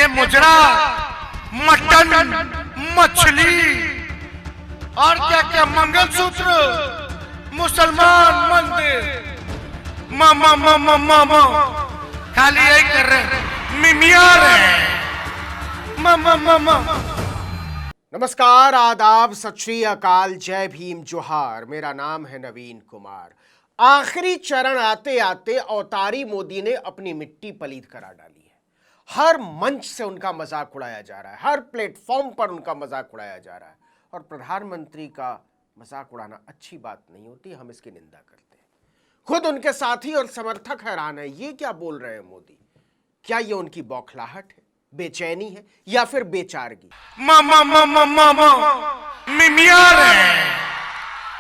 ये मुजरा, मटन, मछली और क्या क्या मंगलसूत्र, मुसलमान मंदिर, मामा मामा मामा खाली यही कर रहे, मिमिया रहे, मामा मामा। नमस्कार, आदाब, सत श्री अकाल, जय भीम, जोहार। मेरा नाम है नवीन कुमार। आखिरी चरण आते आते अवतारी मोदी ने अपनी मिट्टी पलीद करा डाली है। हर मंच से उनका मजाक उड़ाया जा रहा है, हर प्लेटफॉर्म पर उनका मजाक उड़ाया जा रहा है। और प्रधानमंत्री का मजाक उड़ाना अच्छी बात नहीं होती, हम इसकी निंदा करते हैं। खुद उनके साथी और समर्थक हैरान है, ये क्या बोल रहे हैं मोदी? क्या ये उनकी बौखलाहट है, बेचैनी है या फिर बेचारगी? मामा मामा मामा मिमिया रहे।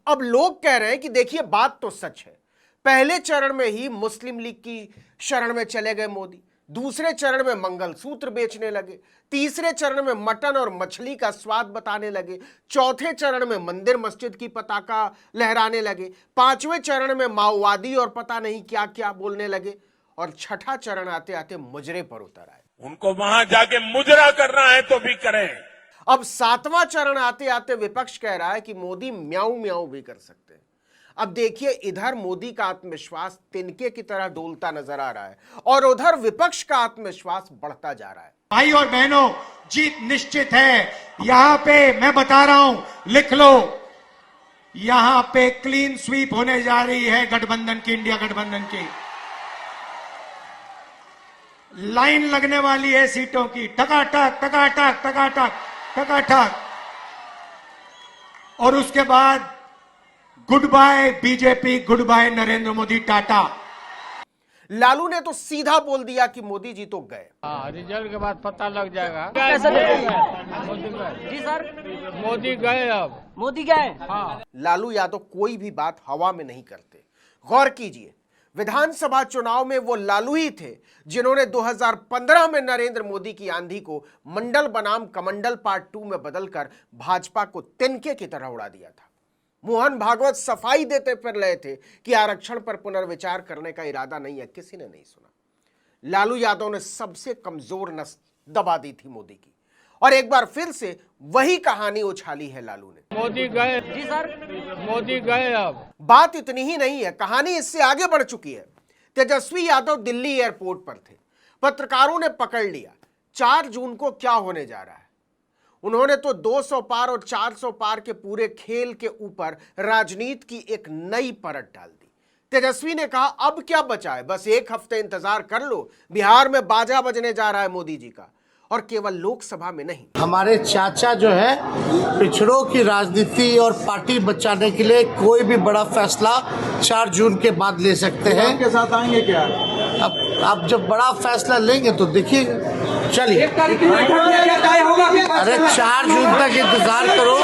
अब लोग कह रहे हैं कि देखिए बात तो सच है, पहले चरण में ही मुस्लिम लीग की शरण में चले गए मोदी, दूसरे चरण में मंगलसूत्र बेचने लगे, तीसरे चरण में मटन और मछली का स्वाद बताने लगे, चौथे चरण में मंदिर मस्जिद की पताका लहराने लगे, पांचवें चरण में माओवादी और पता नहीं क्या क्या बोलने लगे, और छठा चरण आते आते मुजरे पर उतर आए। उनको वहां जाके मुजरा करना है तो भी करें। अब सातवां चरण आते आते विपक्ष कह रहा है कि मोदी म्याऊं म्याऊं भी कर सकते हैं। अब देखिए, इधर मोदी का आत्मविश्वास तिनके की तरह डोलता नजर आ रहा है और उधर विपक्ष का आत्मविश्वास बढ़ता जा रहा है। भाई और बहनों, जीत निश्चित है। यहां पे मैं बता रहा हूं, लिख लो, यहां पे क्लीन स्वीप होने जा रही है गठबंधन की, इंडिया गठबंधन की। लाइन लगने वाली है सीटों की, टकाटक टकाटक टकाटक टकाटक। और उसके बाद good bye BJP, good bye Narendra Modi, ta-ta. Lalu ने तो सीधा बोल दिया कि मोदी जी तो गए। रिजल्ट के बाद पता लग जाएगा। कैसे जी सर, मोदी गए, अब मोदी गए। हाँ। लालू यादव कोई भी बात हवा में नहीं करते। गौर कीजिए, विधानसभा चुनाव में वो लालू ही थे जिन्होंने 2015 में नरेंद्र मोदी की आंधी को मंडल बनाम कमंडल पार्ट 2 में बदलकर भाजपा को तिनके की तरह उड़ा दिया था। मोहन भागवत सफाई देते फिर रहे थे कि आरक्षण पर पुनर्विचार करने का इरादा नहीं है, किसी ने नहीं सुना। लालू यादव ने सबसे कमजोर नस दबा दी थी मोदी की, और एक बार फिर से वही कहानी उछाली है लालू ने। मोदी गए। जी सर, मोदी गए। अब बात इतनी ही नहीं है, कहानी इससे आगे बढ़ चुकी है। तेजस्वी यादव दिल्ली एयरपोर्ट पर थे, पत्रकारों ने पकड़ लिया 4 जून को क्या होने जा रहा है। उन्होंने तो 200 पार और 400 पार के पूरे खेल के ऊपर राजनीति की एक नई परत डाल दी। तेजस्वी ने कहा अब क्या बचा है, बस 1 हफ्ते इंतजार कर लो, बिहार में बाजा बजने जा रहा है मोदी जी का, और केवल लोकसभा में नहीं। हमारे चाचा जो है पिछड़ों की राजनीति और पार्टी बचाने के लिए कोई भी बड़ा फैसला 4 जून के बाद ले सकते हैं। आपके साथ आएंगे क्या? अब जब बड़ा फैसला लेंगे तो देखिए, चलिए। अरे 4 जून तक इंतजार करो,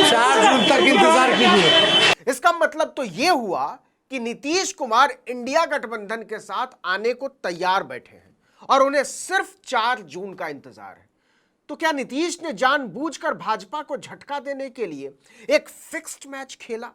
4 जून तक इंतजार कीजिए। इसका मतलब तो यह हुआ कि नीतीश कुमार इंडिया गठबंधन के साथ आने को तैयार बैठे हैं और उन्हें सिर्फ 4 जून का इंतजार है। तो क्या नीतीश ने जानबूझकर भाजपा को झटका देने के लिए एक फिक्स्ड मैच खेला?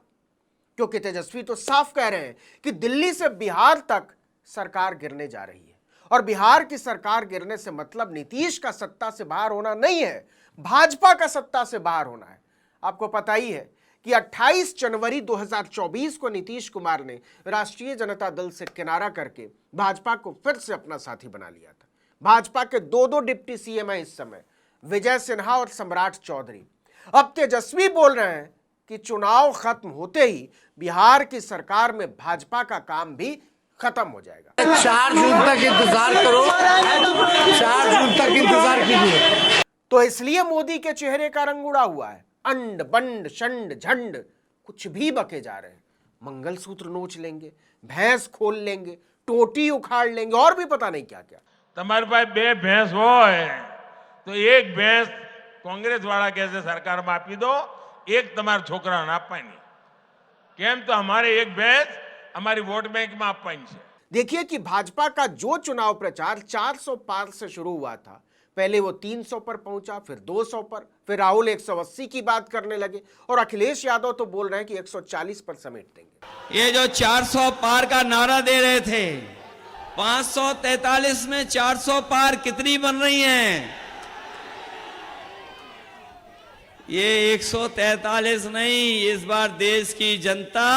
क्योंकि तेजस्वी तो साफ कह रहे हैं कि दिल्ली से बिहार तक सरकार गिरने जा रही है, और बिहार की सरकार गिरने से मतलब नीतीश का सत्ता से बाहर होना नहीं है, भाजपा का सत्ता से बाहर होना है। आपको पता ही है कि 28 जनवरी 2024 को नीतीश कुमार ने राष्ट्रीय जनता दल से किनारा करके भाजपा को फिर से अपना साथी बना लिया था। भाजपा के 2 डिप्टी सीएम हैं इस समय, विजय सिन्हा और सम्राट चौधरी। अब तेजस्वी बोल रहे हैं कि चुनाव खत्म होते ही बिहार की सरकार में भाजपा का काम भी खत्म हो जाएगा। 4 जून तक इंतजार करो, 4 जून तक इंतजार कीजिए। तो इसलिए मोदी के चेहरे का रंग उड़ा हुआ है। अंड बंड शंड झंड कुछ भी बके जा रहे हैं। मंगलसूत्र नोच लेंगे, भैंस खोल लेंगे, टोटी उखाड़ लेंगे, और भी पता नहीं क्या क्या। तुम्हारे पास 2 भैंस हो तो 1 भैंस कांग्रेस वाला कैसे सरकार में आपी दो, 1 तुम्हारा छोकरा ना पाई केम तो हमारे 1 भैंस हमारी वोट बैंक में आप पाई। देखिए कि भाजपा का जो चुनाव प्रचार 400 पार से शुरू हुआ था, पहले वो 300 पर पहुंचा, फिर 200 पर, फिर राहुल 180 की बात करने लगे, और अखिलेश यादव तो बोल रहे हैं कि 140 पर समेट देंगे। ये जो 400 पार का नारा दे रहे थे, 543 में 400 पार कितनी बन रही हैं? ये 143 नहीं, इस बार देश की जनता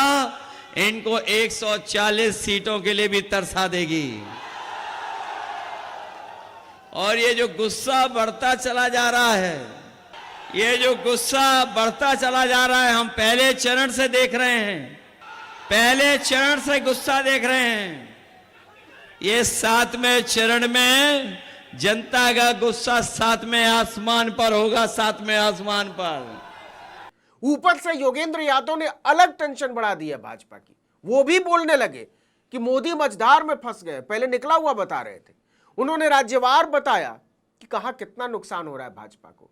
इनको 140 सीटों के लिए भी तरसा देगी। और ये जो गुस्सा बढ़ता चला जा रहा है, ये जो गुस्सा बढ़ता चला जा रहा है, हम पहले चरण से देख रहे हैं, पहले चरण से गुस्सा देख रहे हैं। ये 7वें चरण में जनता का गुस्सा 7वें आसमान पर होगा, 7वें आसमान पर। ऊपर से योगेंद्र यादव ने अलग टेंशन बढ़ा दी है भाजपा की। वो भी बोलने लगे कि मोदी मझधार में फंस गए। पहले निकला हुआ बता रहे थे, उन्होंने राज्यवार बताया कि कहां कितना नुकसान हो रहा है भाजपा को।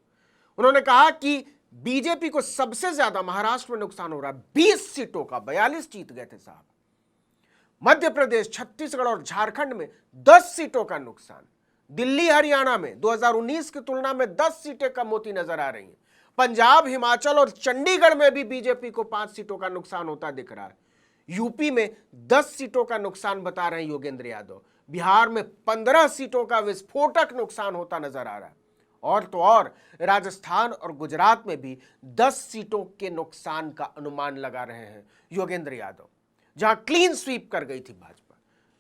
उन्होंने कहा कि बीजेपी को सबसे ज्यादा महाराष्ट्र में नुकसान हो रहा है, 20 सीटों का, 42 जीत गए थे साहब। मध्य प्रदेश, छत्तीसगढ़ और झारखंड में 10 सीटों का नुकसान। दिल्ली हरियाणा में 2019 की तुलना में 10 सीटें कम होती नजर आ रही हैं। पंजाब, हिमाचल और चंडीगढ़ में भी बीजेपी को 5 सीटों का नुकसान होता दिख रहा है। यूपी में 10 सीटों का नुकसान बता रहे हैं योगेंद्र यादव। बिहार में 15 सीटों का विस्फोटक नुकसान होता नजर आ रहा है। और तो और राजस्थान और गुजरात में भी 10 सीटों के नुकसान का अनुमान लगा रहे हैं योगेंद्र यादव, जहां क्लीन स्वीप कर गई थी भाजपा।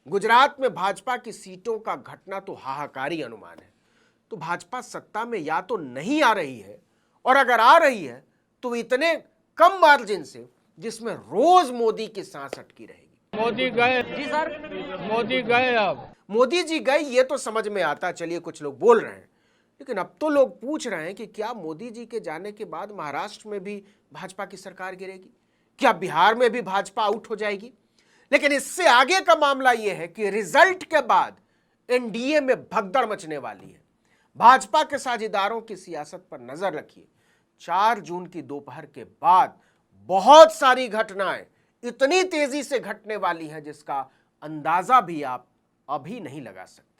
गुजरात में भाजपा की सीटों का घटना तो हाहाकारी अनुमान है। तो भाजपा सत्ता में या तो नहीं आ रही है, और अगर आ रही है तो इतने कम मार्जिन से जिसमें रोज मोदी की सांस अटकी रहेगी। मोदी गए जी सर, मोदी गए। अब मोदी जी गए ये तो समझ में आता, चलिए कुछ लोग बोल रहे हैं, लेकिन अब तो लोग पूछ रहे हैं कि क्या मोदी जी के जाने के बाद महाराष्ट्र में भी भाजपा की सरकार गिरेगी? क्या बिहार में भी भाजपा आउट हो जाएगी? लेकिन इससे आगे का मामला यह है कि रिजल्ट के बाद एनडीए में भगदड़ मचने वाली है। भाजपा के साझेदारों की सियासत पर नजर रखिए। 4 जून की दोपहर के बाद बहुत सारी घटनाएं इतनी तेजी से घटने वाली हैं जिसका अंदाजा भी आप अभी नहीं लगा सकते।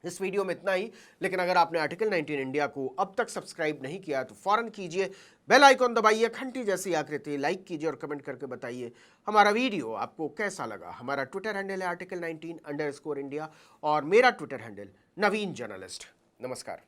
इस वीडियो में इतना ही, लेकिन अगर आपने आर्टिकल 19 इंडिया को अब तक सब्सक्राइब नहीं किया तो फौरन कीजिए, बेल आइकॉन दबाइए, घंटी जैसी आकृति, लाइक कीजिए और कमेंट करके बताइए हमारा वीडियो आपको कैसा लगा। हमारा ट्विटर हैंडल है article19_India और मेरा ट्विटर हैंडल नवीन जर्नलिस्ट। नमस्कार।